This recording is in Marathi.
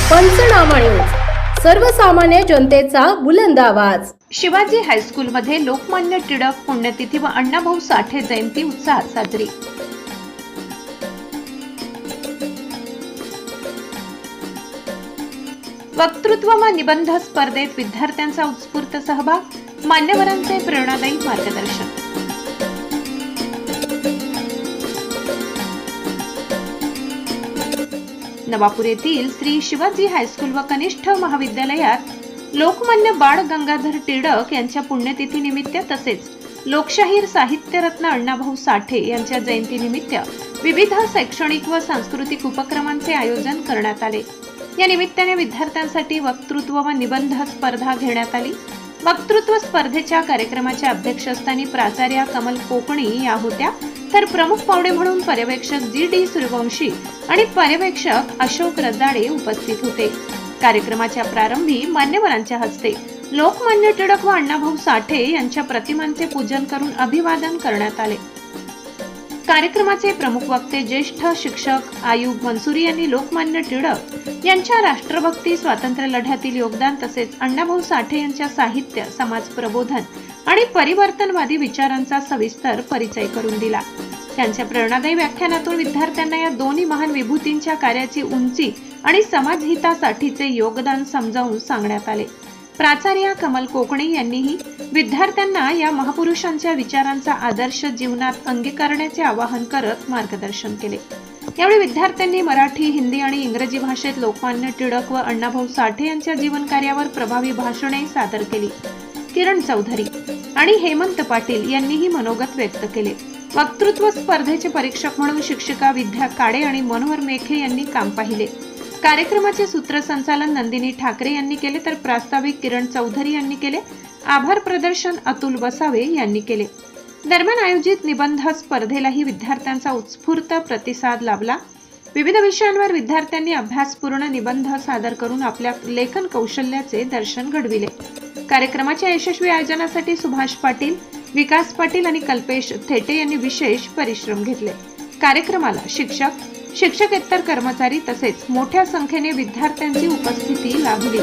पंचनामा न्यूज, सर्वसामान्य जनतेचा बुलंद आवाज। शिवाजी हायस्कूल मध्ये लोकमान्य टिळक पुण्यतिथी व अण्णाभाऊ साठे जयंती उत्साहात साजरी। वक्तृत्व व निबंध स्पर्धेत विद्यार्थ्यांचा उत्स्फूर्त सहभाग, मान्यवरांचे प्रेरणादायी मार्गदर्शन। नवापूर येथील श्री शिवाजी हायस्कूल व कनिष्ठ महाविद्यालयात लोकमान्य बाळ गंगाधर टिळक यांच्या पुण्यतिथी निमित्त तसेच लोकशाहीर साहित्यरत्न अण्णाभाऊ साठे यांच्या जयंती निमित्त विविध शैक्षणिक व सांस्कृतिक उपक्रमांचे आयोजन करण्यात आले। या निमित्ताने विद्यार्थ्यांसाठी वक्तृत्व व निबंध स्पर्धा घेण्यात आली। वक्तृत्व स्पर्धेच्या कार्यक्रमाच्या अध्यक्षस्थानी प्राचार्य कमल कोकणी या होत्या, तर प्रमुख पाहुणे म्हणून पर्यवेक्षक जी.डी. सूर्यवंशी आणि पर्यवेक्षक अशोक रजाडे उपस्थित होते। कार्यक्रमाच्या प्रारंभी मान्यवरांच्या हस्ते लोकमान्य टिळक व अण्णाभाऊ साठे यांच्या प्रतिमांचे पूजन करून अभिवादन करण्यात आले। कार्यक्रमाचे प्रमुख वक्ते ज्येष्ठ शिक्षक आयुब मंसुरी यांनी लोकमान्य टिळक यांच्या राष्ट्रभक्ती, स्वातंत्र्य लढ्यातील योगदान तसेच अण्णाभाऊ साठे यांच्या साहित्य, समाज प्रबोधन आणि परिवर्तनवादी विचारांचा सविस्तर परिचय करून दिला। त्यांच्या प्रेरणादायी व्याख्यानातून विद्यार्थ्यांना या दोन्ही महान विभूतींच्या कार्याची उंची आणि समाजहितासाठीचे योगदान समजावून सांगण्यात आले। प्राचार्य कमल कोकणी यांनीही विद्यार्थ्यांना या महापुरुषांच्या विचारांचा आदर्श जीवनात अंगीकारण्याचे आवाहन करत मार्गदर्शन केले। यावेळी विद्यार्थ्यांनी मराठी, हिंदी आणि इंग्रजी भाषेत लोकमान्य टिळक व अण्णाभाऊ साठे यांच्या जीवन कार्यावर प्रभावी भाषणे सादर केली। किरण चौधरी आणि हेमंत पाटील यांनीही मनोगत व्यक्त केले। वक्तृत्व स्पर्धेचे परीक्षक म्हणून शिक्षिका विद्या काळे आणि मनोहर मेखे यांनी काम पाहिले। कार्यक्रमाचे सूत्रसंचालन नंदिनी ठाकरे यांनी केले, तर प्रास्ताविक किरण चौधरी यांनी केले। आभार प्रदर्शन अतुल वसावे यांनी केले। दरम्यान आयोजित निबंध स्पर्धेलाही विद्यार्थ्यांचा उत्स्फूर्त प्रतिसाद लाभला। विविध विषयांवर विद्यार्थ्यांनी अभ्यासपूर्ण निबंध सादर करून आपल्या लेखन कौशल्याचे दर्शन घडविले। कार्यक्रमाच्या यशस्वी आयोजनासाठी सुभाष पाटील, विकास पाटील आणि कल्पेश थेटे यांनी विशेष परिश्रम घेतले। कार्यक्रमाला शिक्षक, शिक्षकेतर कर्मचारी तसेच मोठ्या संख्येने विद्यार्थ्यांची उपस्थिती लाभली।